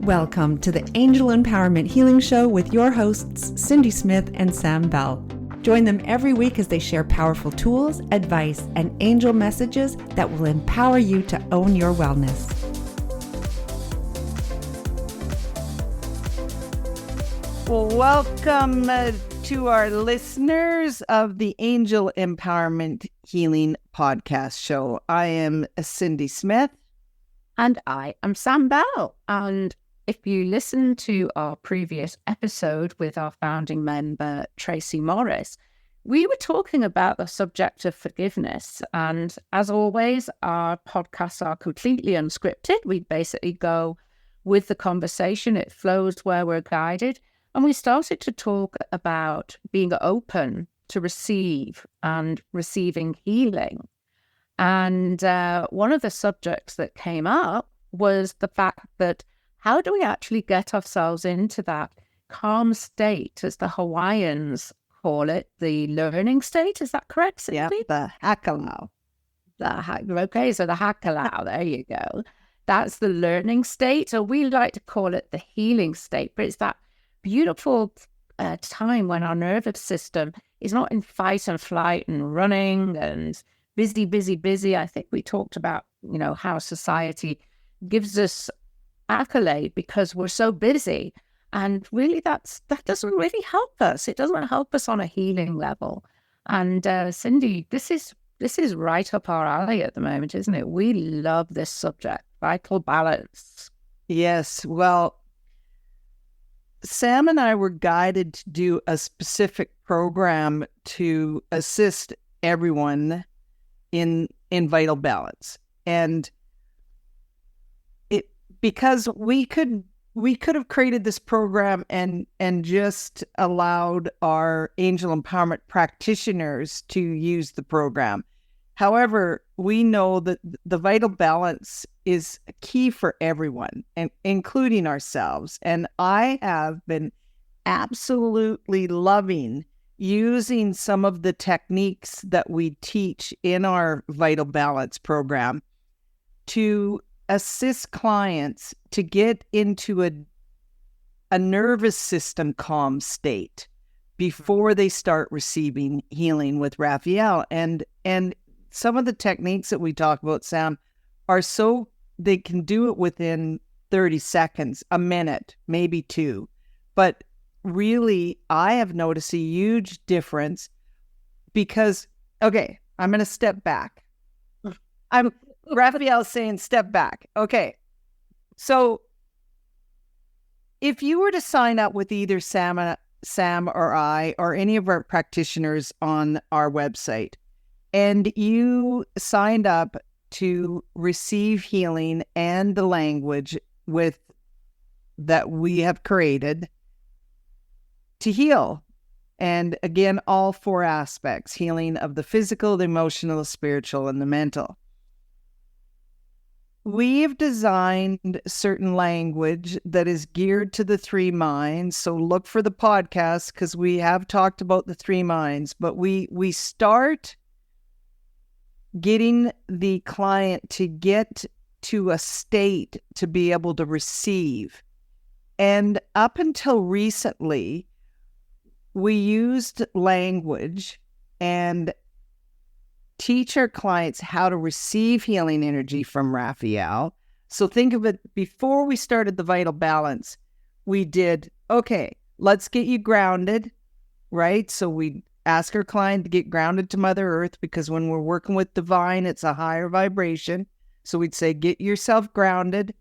Welcome to the Angel Empowerment Healing Show with your hosts, Cindy Smith and Sam Bell. Join them every week as they share powerful tools, advice, and angel messages that will empower you to own your wellness. Welcome to our listeners of the Angel Empowerment Healing Podcast Show. I am Cindy Smith. And I am Sam Bell. And if you listen to our previous episode with our founding member, Tracy Morris, we were talking about the subject of forgiveness. And as always, our podcasts are completely unscripted. We basically go with the conversation. It flows where we're guided. And we started to talk about being open to receive and receiving healing. And one of the subjects that came up was the fact that how do we actually get ourselves into that calm state, as the Hawaiians call it, the learning state? Is that correct, Cindy? Yeah, the hakalau. Okay, so the hakalau, there you go. That's the learning state, or we like to call it the healing state. But it's that beautiful time when our nervous system is not in fight and flight and running and busy. I think we talked about, how society gives us accolade because we're so busy. And really that doesn't really help us. It doesn't help us on a healing level. And Cindy, this is right up our alley at the moment, isn't it? We love this subject, vital balance. Yes. Well, Sam and I were guided to do a specific program to assist everyone in vital balance. And because we could have created this program and just allowed our angel empowerment practitioners to use the program. However, we know that the vital balance is key for everyone, and including ourselves. And I have been absolutely loving using some of the techniques that we teach in our vital balance program to assist clients to get into a nervous system calm state before they start receiving healing with Raphael. And some of the techniques that we talk about, Sam, are so they can do it within 30 seconds, a minute, maybe two. But really, I have noticed a huge difference because, okay, I'm going to step back. Raphael's saying step back. Okay. So if you were to sign up with either Sam or I or any of our practitioners on our website, and you signed up to receive healing and the language that we have created to heal. And again, all four aspects: healing of the physical, the emotional, the spiritual, and the mental. We've designed certain language that is geared to the three minds. So look for the podcast because we have talked about the three minds, but we start getting the client to get to a state to be able to receive. And up until recently, we used language and teach our clients how to receive healing energy from Raphael. So think of it, before we started the vital balance, we did, okay, let's get you grounded, right? So we ask our client to get grounded to Mother Earth because when we're working with divine, it's a higher vibration. So we'd say, get yourself grounded.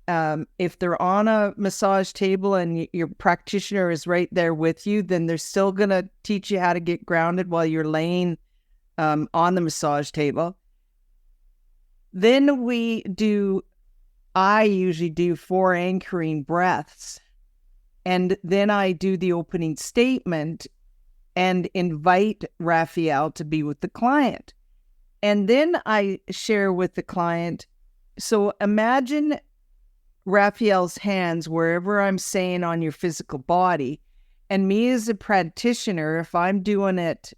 If they're on a massage table and your practitioner is right there with you, then they're still going to teach you how to get grounded while you're laying on the massage table. Then I usually do 4 anchoring breaths. And then I do the opening statement and invite Raphael to be with the client. And then I share with the client, so imagine Raphael's hands wherever I'm saying on your physical body. And me as a practitioner, if I'm doing it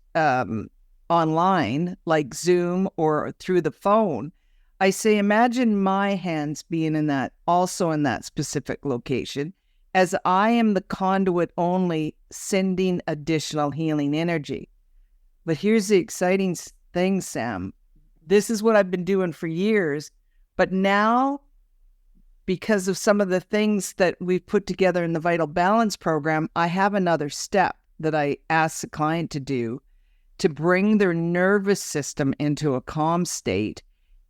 online, like Zoom or through the phone, I say, imagine my hands being also in that specific location, as I am the conduit only sending additional healing energy. But here's the exciting thing, Sam. This is what I've been doing for years, but now, because of some of the things that we've put together in the Vital Balance program, I have another step that I ask the client to do to bring their nervous system into a calm state.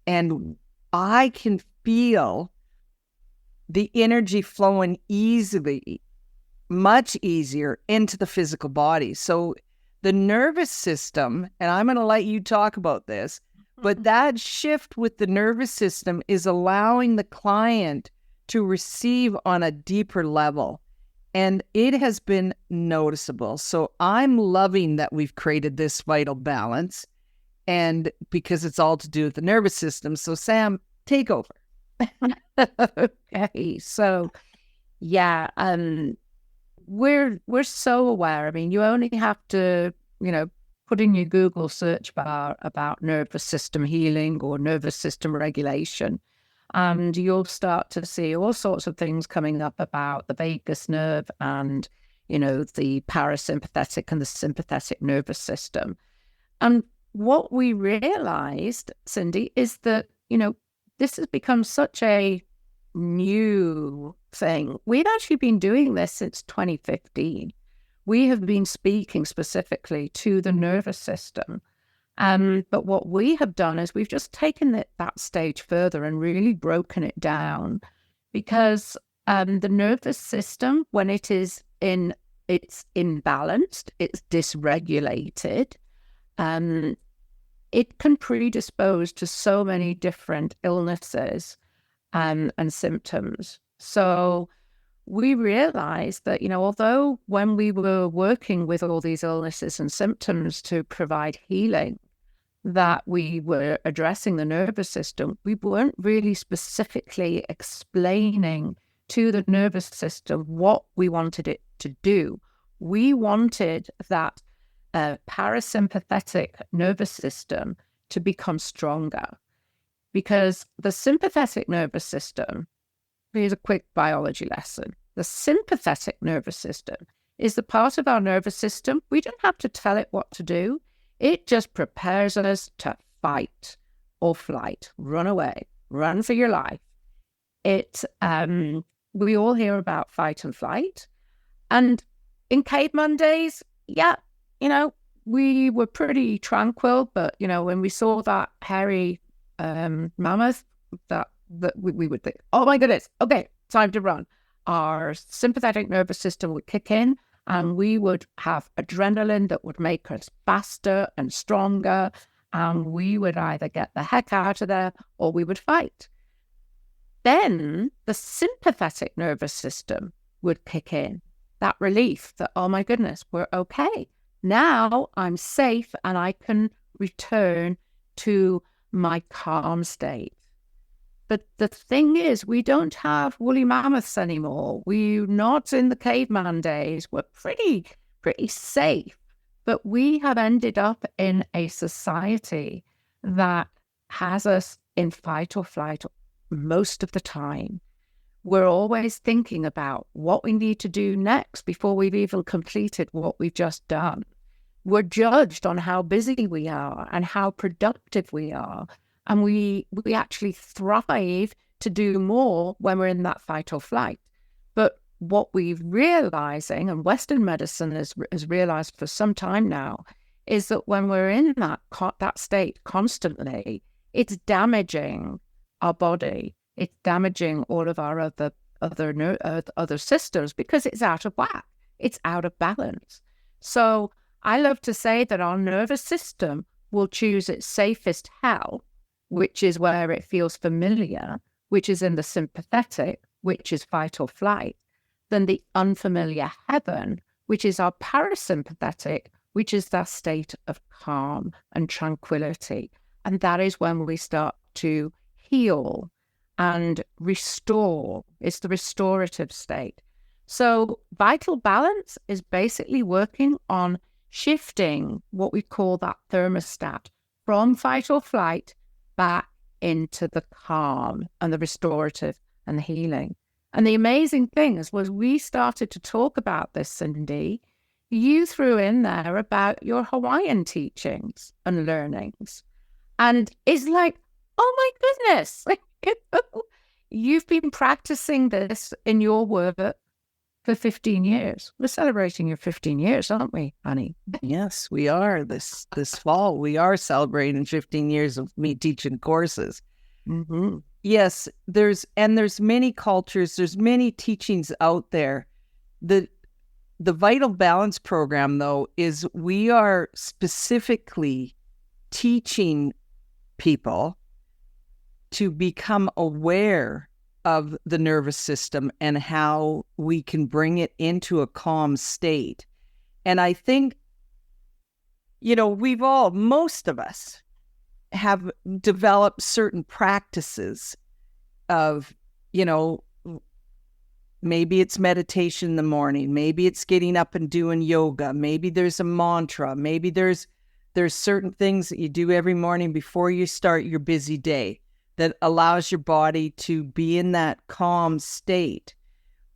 And I can feel the energy flowing easily, much easier into the physical body. So the nervous system, and I'm going to let you talk about this, but that shift with the nervous system is allowing the client to receive on a deeper level. And it has been noticeable. So I'm loving that we've created this Vital Balance, and because it's all to do with the nervous system. So Sam, take over. Okay. So yeah, we're so aware. I mean, you only have to, put in your Google search bar about nervous system healing or nervous system regulation, and you'll start to see all sorts of things coming up about the vagus nerve and, the parasympathetic and the sympathetic nervous system. And what we realized, Cindy, is that, this has become such a new thing. We've actually been doing this since 2015. We have been speaking specifically to the nervous system. But what we have done is we've just taken that stage further and really broken it down, because the nervous system, when it's imbalanced, it's dysregulated, it can predispose to so many different illnesses and symptoms. So we realized that, although when we were working with all these illnesses and symptoms to provide healing, that we were addressing the nervous system, we weren't really specifically explaining to the nervous system what we wanted it to do. We wanted that parasympathetic nervous system to become stronger, because the sympathetic nervous system, here's a quick biology lesson. The sympathetic nervous system is the part of our nervous system. We don't have to tell it what to do. It just prepares us to fight or flight, run away, run for your life. We all hear about fight and flight. And in caveman days, we were pretty tranquil, but, when we saw that hairy mammoth, that we would think, oh my goodness, okay, time to run. Our sympathetic nervous system would kick in, and we would have adrenaline that would make us faster and stronger, and we would either get the heck out of there or we would fight. Then the sympathetic nervous system would kick in, that relief that, oh my goodness, we're okay. Now I'm safe and I can return to my calm state. But the thing is, we don't have woolly mammoths anymore. We're not in the caveman days. We're pretty safe. But we have ended up in a society that has us in fight or flight most of the time. We're always thinking about what we need to do next before we've even completed what we've just done. We're judged on how busy we are and how productive we are. And we actually thrive to do more when we're in that fight or flight. But what we're realizing, and Western medicine has realized for some time now, is that when we're in that state constantly, it's damaging our body. It's damaging all of our other systems, because it's out of whack. It's out of balance. So I love to say that our nervous system will choose its safest hell, which is where it feels familiar, which is in the sympathetic, which is fight or flight, than the unfamiliar heaven, which is our parasympathetic, which is that state of calm and tranquility. And that is when we start to heal and restore. It's the restorative state. So Vital Balance is basically working on shifting what we call that thermostat from fight or flight back into the calm and the restorative and the healing. And the amazing thing is, was we started to talk about this, Cindy, you threw in there about your Hawaiian teachings and learnings. And it's like, oh my goodness, you've been practicing this in your work for 15 years. We're celebrating your 15 years, aren't we, honey? Yes, we are. This fall, we are celebrating 15 years of me teaching courses. Mm-hmm. Yes, there's many cultures, there's many teachings out there. The Vital Balance program, though, is we are specifically teaching people to become aware of the nervous system and how we can bring it into a calm state. And I think, most of us have developed certain practices of, maybe it's meditation in the morning, maybe it's getting up and doing yoga, maybe there's a mantra, maybe there's certain things that you do every morning before you start your busy day that allows your body to be in that calm state.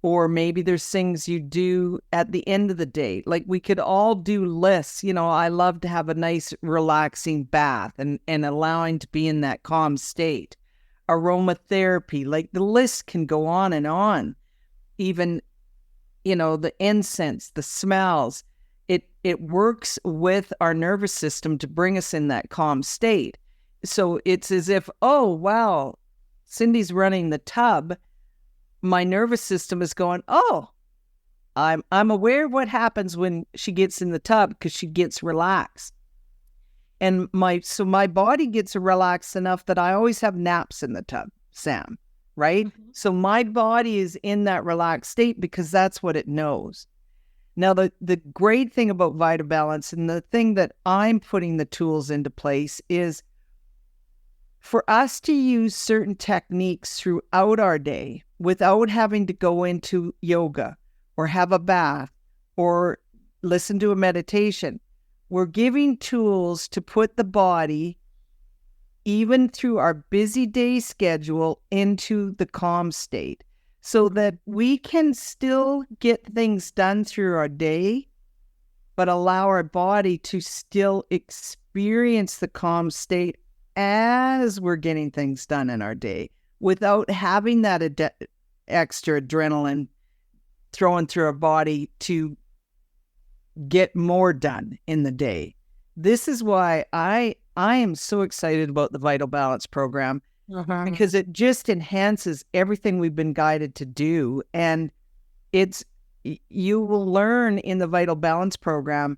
Or maybe there's things you do at the end of the day. Like we could all do lists. I love to have a nice relaxing bath and allowing to be in that calm state. Aromatherapy, like the list can go on and on. Even, the incense, the smells, it works with our nervous system to bring us in that calm state. So it's as if, oh, wow, Cindy's running the tub. My nervous system is going, oh, I'm aware of what happens when she gets in the tub because she gets relaxed. And my body gets relaxed enough that I always have naps in the tub, Sam, right? Mm-hmm. So my body is in that relaxed state because that's what it knows. Now, the great thing about Vital Balance and the thing that I'm putting the tools into place is for us to use certain techniques throughout our day without having to go into yoga or have a bath or listen to a meditation. We're giving tools to put the body, even through our busy day schedule, into the calm state so that we can still get things done through our day, but allow our body to still experience the calm state as we're getting things done in our day without having that extra adrenaline thrown through our body to get more done in the day. This is why I am so excited about the Vital Balance program, because it just enhances everything we've been guided to do. And you will learn in the Vital Balance program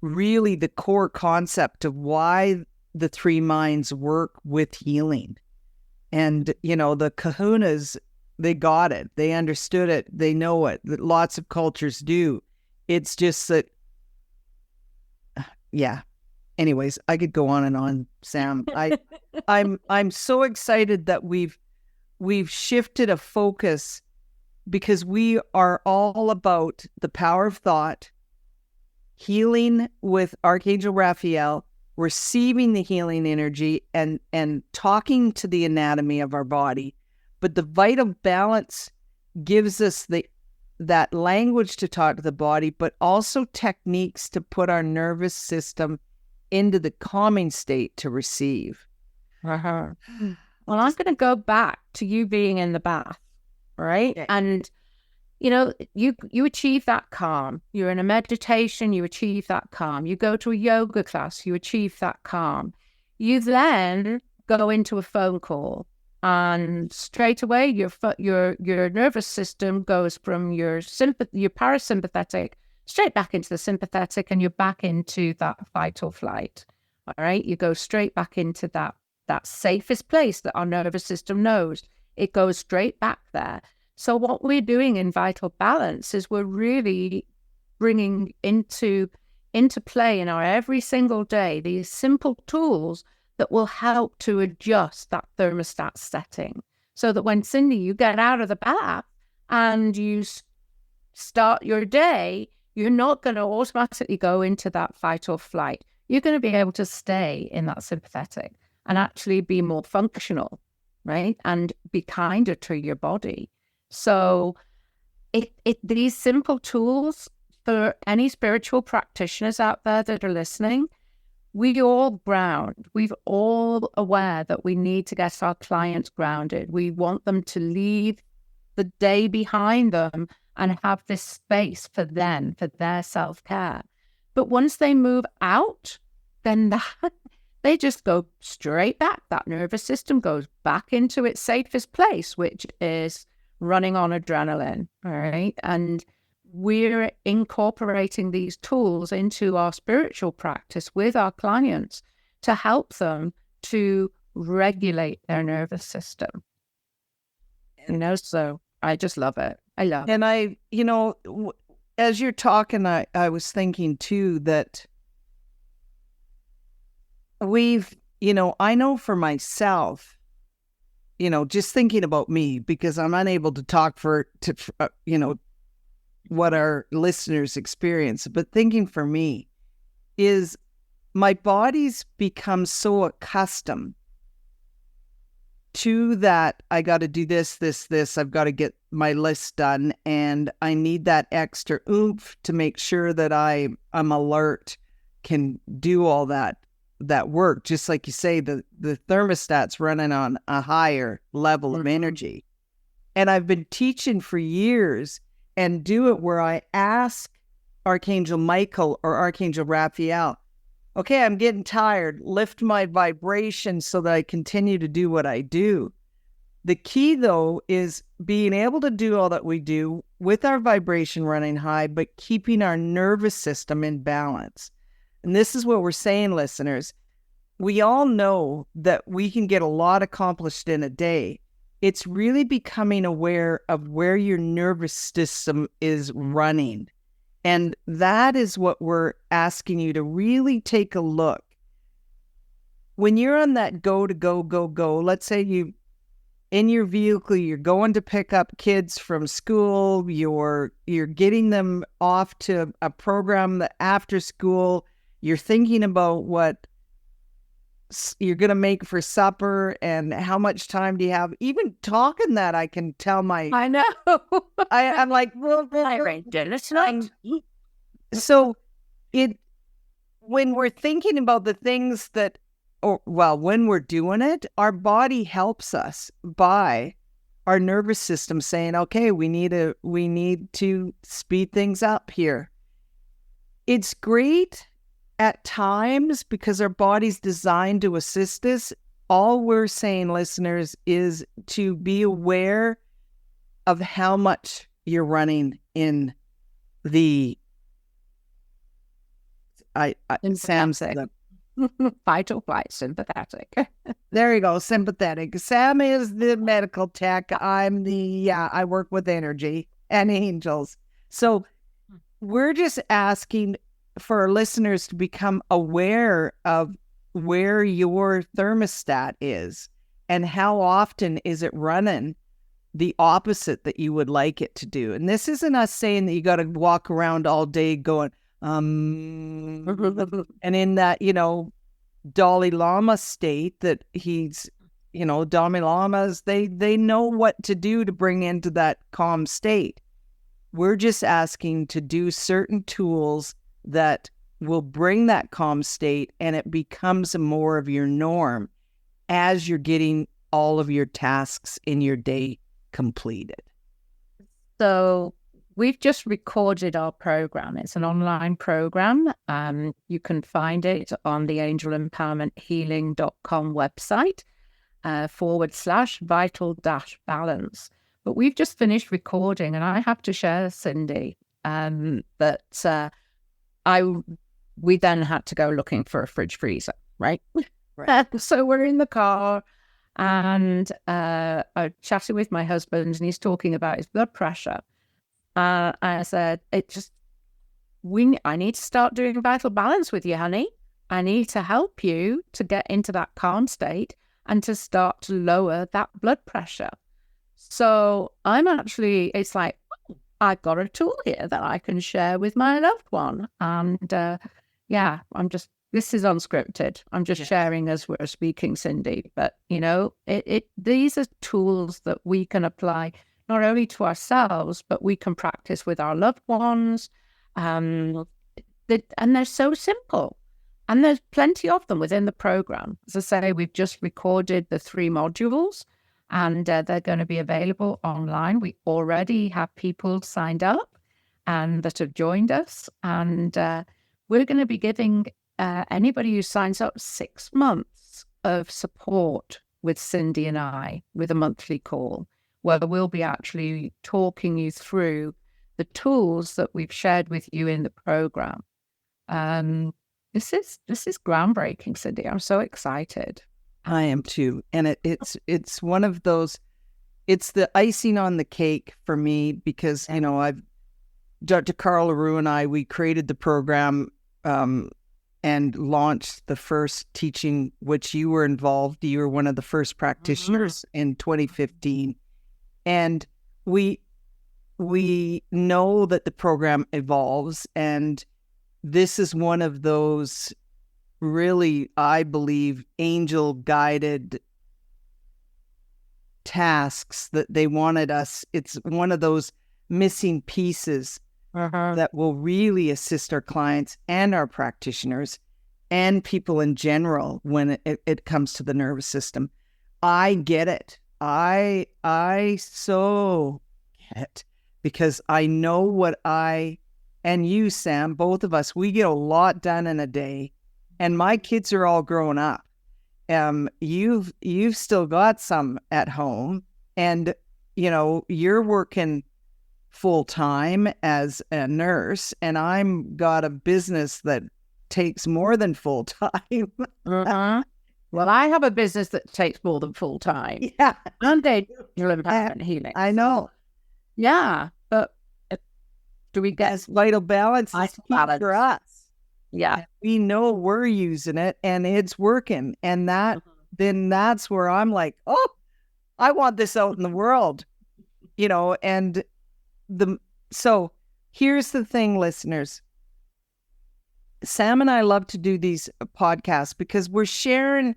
really the core concept of why the three minds work with healing. And, the kahunas, they got it. They understood it. They know it. That lots of cultures do. It's just that, yeah. Anyways, I could go on and on, Sam. I'm so excited that we've shifted a focus because we are all about the power of thought, healing with Archangel Raphael, receiving the healing energy and talking to the anatomy of our body. But the Vital Balance gives us that language to talk to the body, but also techniques to put our nervous system into the calming state to receive. Well, I'm going to go back to you being in the bath, right? Okay. And you achieve that calm. You're in a meditation, you achieve that calm. You go to a yoga class, you achieve that calm. You then go into a phone call, and straight away your nervous system goes from your parasympathetic straight back into the sympathetic, and you're back into that fight or flight. All right, you go straight back into that safest place that our nervous system knows. It goes straight back there. So what we're doing in Vital Balance is we're really bringing into play in our every single day these simple tools that will help to adjust that thermostat setting so that when, Cindy, you get out of the bath and you start your day, you're not going to automatically go into that fight or flight. You're going to be able to stay in that sympathetic. and actually be more functional, right? And be kinder to your body. So these simple tools for any spiritual practitioners out there that are listening, we all ground. We're all aware that we need to get our clients grounded. We want them to leave the day behind them and have this space for them, for their self-care. But once they move out, then they just go straight back. That nervous system goes back into its safest place, which is running on adrenaline, all right? And we're incorporating these tools into our spiritual practice with our clients to help them to regulate their nervous system. So I just love it. I love it. And as you're talking, I was thinking too that I know for myself, just thinking about me, because I'm unable to talk for what our listeners experience, but thinking for me is my body's become so accustomed to that. I got to do this, I've got to get my list done, and I need that extra oomph to make sure that I'm alert, can do all that work. Just like you say, the thermostat's running on a higher level of energy. And I've been teaching for years and do it where I ask Archangel Michael or Archangel Raphael, okay, I'm getting tired, lift my vibration so that I continue to do what I do. The key, though, is being able to do all that we do with our vibration running high, but keeping our nervous system in balance. And this is what we're saying, listeners. We all know that we can get a lot accomplished in a day. It's really becoming aware of where your nervous system is running. And that is what we're asking you to really take a look. When you're on that go, let's say you in your vehicle, you're going to pick up kids from school, you're getting them off to a program after school, you're thinking about what you're going to make for supper and how much time do you have. Even talking that, I can tell I know. I'm like, well, I read dinner tonight. So when we're thinking about the things that, when we're doing it, our body helps us by our nervous system saying, okay, we need to speed things up here. It's great at times because our body's designed to assist us. All we're saying, listeners, is to be aware of how much you're running in the Sam's fight or flight, sympathetic. There you go, sympathetic. Sam is the medical tech. I'm I work with energy and angels. So we're just asking for our listeners to become aware of where your thermostat is and how often is it running the opposite that you would like it to do. And this isn't us saying that you got to walk around all day going, and in that, Dalai Lama state that he's, Dalai Lamas, they know what to do to bring into that calm state. We're just asking to do certain tools that will bring that calm state, and it becomes more of your norm as you're getting all of your tasks in your day completed. So we've just recorded our program. It's an online program. You can find it on the angelempowermenthealing.com website /vital-balance. But we've just finished recording, and I have to share, Cindy, that we then had to go looking for a fridge freezer, right? So we're in the car, and I chatted with my husband, and he's talking about his blood pressure. I said, I need to start doing vital balance with you, honey. I need to help you to get into that calm state and to start to lower that blood pressure. So it's like, I've got a tool here that I can share with my loved one. And I'm just This is unscripted. I'm just sharing as we're speaking, Cindy. But, these are tools that we can apply not only to ourselves, but we can practice with our loved ones. And they're so simple. And there's plenty of them within the program. As I say, we've just recorded the 3 modules, and they're going to be available online. We already have people signed up and that have joined us. And we're going to be giving anybody who signs up 6 months of support with Cindy and I with a monthly call, where we'll be actually talking you through the tools that we've shared with you in the program. This is groundbreaking, Cindy. I'm so excited. I am too. And it's one of those, it's the icing on the cake for me because, Dr. Carl LaRue and I, we created the program and launched the first teaching, which you were involved. You were one of the first practitioners in 2015. And we know that the program evolves, and this is one of those really, I believe, angel-guided tasks that they wanted us. It's one of those missing pieces that will really assist our clients and our practitioners and people in general when it comes to the nervous system. I get it. I so get it, because I know what and you, Sam, both of us, we get a lot done in a day, and my kids are all grown up. You've still got some at home, and you're working full time as a nurse, and I'm got a business that takes more than full time. Well, I have a business that takes more than full time. Yeah, and empowerment healing. I know. Yeah, but do we get vital balance for us? Yeah, we know we're using it and it's working, and then that's where I'm like, oh, I want this out in the world, and so here's the thing, listeners. Sam and I love to do these podcasts because we're sharing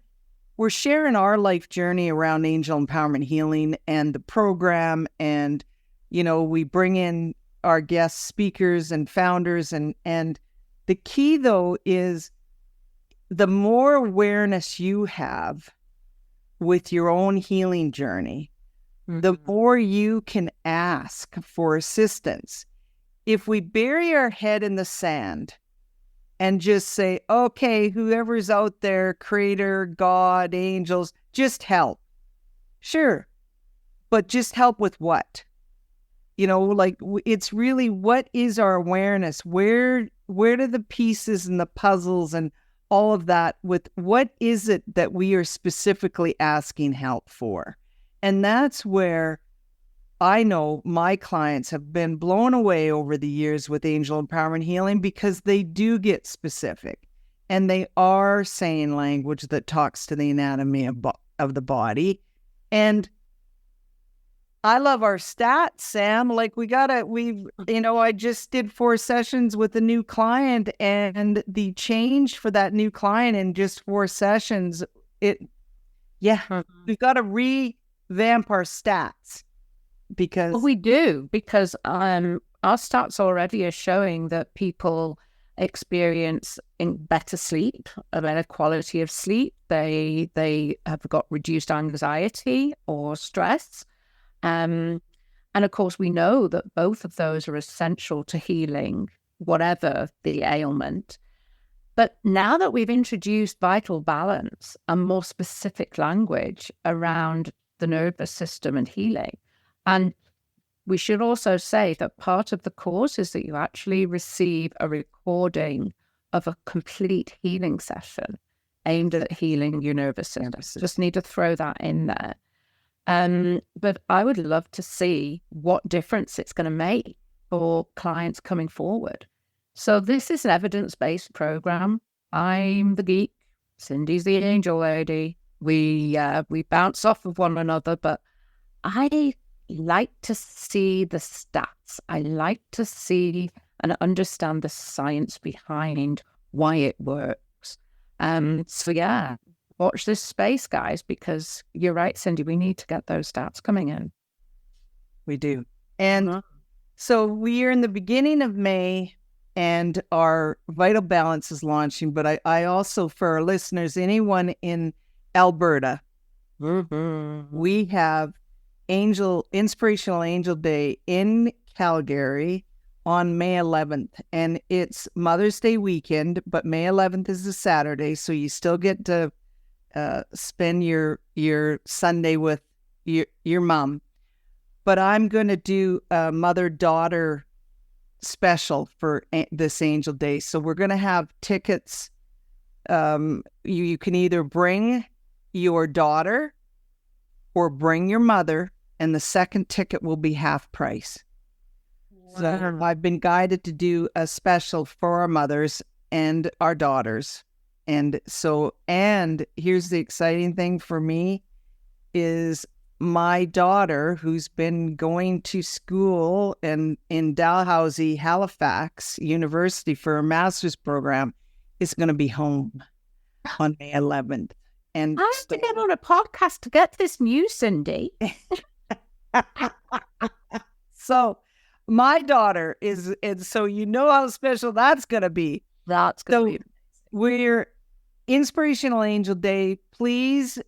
our life journey around angel empowerment healing and the program, and we bring in our guest speakers and founders, and the key though is the more awareness you have with your own healing journey, the more you can ask for assistance. If we bury our head in the sand and just say, okay, whoever's out there, creator, God, angels, just help. Sure. But just help with what? It's really, what is our awareness? Where do the pieces and the puzzles and all of that, with what is it that we are specifically asking help for? And that's where I know my clients have been blown away over the years with angel empowerment healing, because they do get specific and they are saying language that talks to the anatomy of the body. And I love our stats, Sam. I just did 4 sessions with a new client, and the change for that new client in just 4 sessions, we've got to revamp our stats. Because we do, because our stats already are showing that people experience better sleep, a better quality of sleep. They have got reduced anxiety or stress. And of course, we know that both of those are essential to healing, whatever the ailment. But now that we've introduced vital balance and more specific language around the nervous system and healing, and we should also say that part of the course is that you actually receive a recording of a complete healing session aimed at healing your nervous system. Just need to throw that in there. But I would love to see what difference it's going to make for clients coming forward. So this is an evidence-based program. I'm the geek. Cindy's the angel lady. We bounce off of one another, but I like to see the stats. I like to see and understand the science behind why it works. So yeah, watch this space, guys, because you're right, Cindy, we need to get those stats coming in. We do. And so we are in the beginning of May and our Vital Balance is launching. But I also, for our listeners, anyone in Alberta, we have Inspirational Angel Day in Calgary on May 11th. And it's Mother's Day weekend, but May 11th is a Saturday. So you still get to spend your Sunday with your mom. But I'm going to do a mother-daughter special for this Angel Day. So we're going to have tickets. You can either bring your daughter or bring your mother, and the second ticket will be half price. Wow. So I've been guided to do a special for our mothers and our daughters. And here's the exciting thing for me is my daughter, who's been going to school in Dalhousie, Halifax University for a master's program, is going to be home on May 11th. And I have to get on a podcast to get this news, Cindy. So my daughter is, and so you know how special that's going to be. That's going to be. We're Inspirational Angel Day. Please,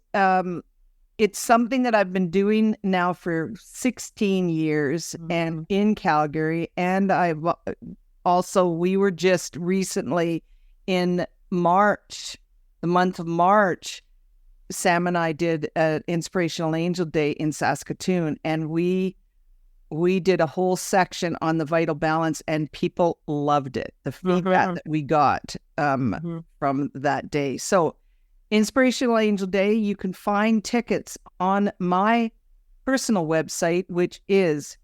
it's something that I've been doing now for 16 years and in Calgary. And we were just recently in March, the month of March, Sam and I did an Inspirational Angel Day in Saskatoon, and we did a whole section on the Vital Balance, and people loved it. The feedback that we got from that day. So Inspirational Angel Day, you can find tickets on my personal website, which is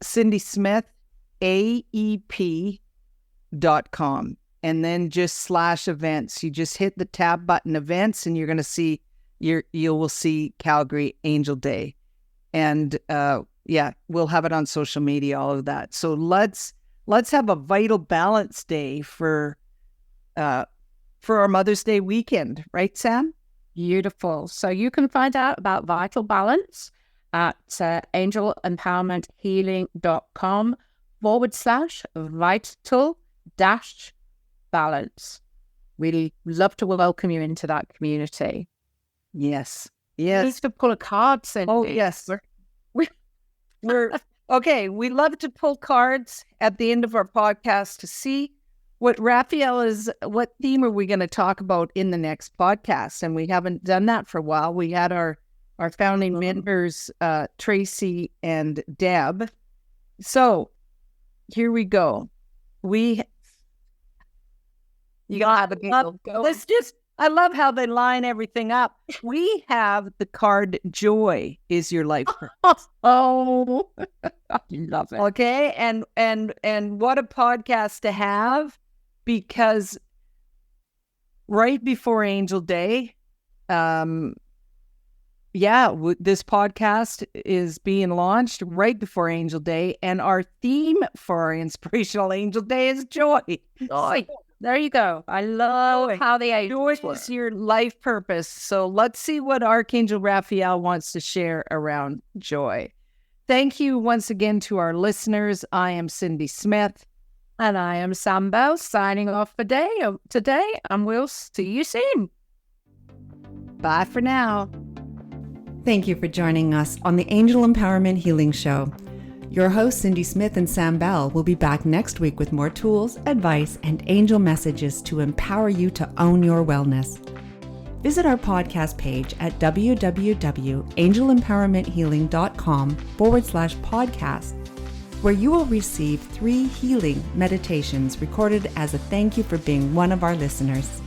cindysmithaep.com. And then just /events. You just hit the tab button events, and you're going to see you will see Calgary Angel Day. And we'll have it on social media, all of that. So let's have a Vital Balance Day for our Mother's Day weekend, right, Sam? Beautiful. So you can find out about Vital Balance at angelempowermenthealing.com/vital-balance. We'd love to welcome you into that community. Yes. We need to pull a card, Cindy. Oh, yes. We're okay. We love to pull cards at the end of our podcast to see what theme are we going to talk about in the next podcast? And we haven't done that for a while. We had our founding members, Tracy and Deb. So here we go. I love how they line everything up. We have the card Joy is your life purpose. Oh, I love it. Okay. And what a podcast to have, because right before Angel Day, this podcast is being launched right before Angel Day. And our theme for our Inspirational Angel Day is joy. Joy. There you go. I love how the angels Joy is your life purpose. So let's see what Archangel Raphael wants to share around joy. Thank you once again to our listeners. I am Cindy Smith. And I am Sam Bell, signing off for today, and we'll see you soon. Bye for now. Thank you for joining us on the Angel Empowerment Healing Show. Your hosts, Cindy Smith and Sam Bell, will be back next week with more tools, advice, and angel messages to empower you to own your wellness. Visit our podcast page at www.angelempowermenthealing.com/podcast, where you will receive 3 healing meditations recorded as a thank you for being one of our listeners.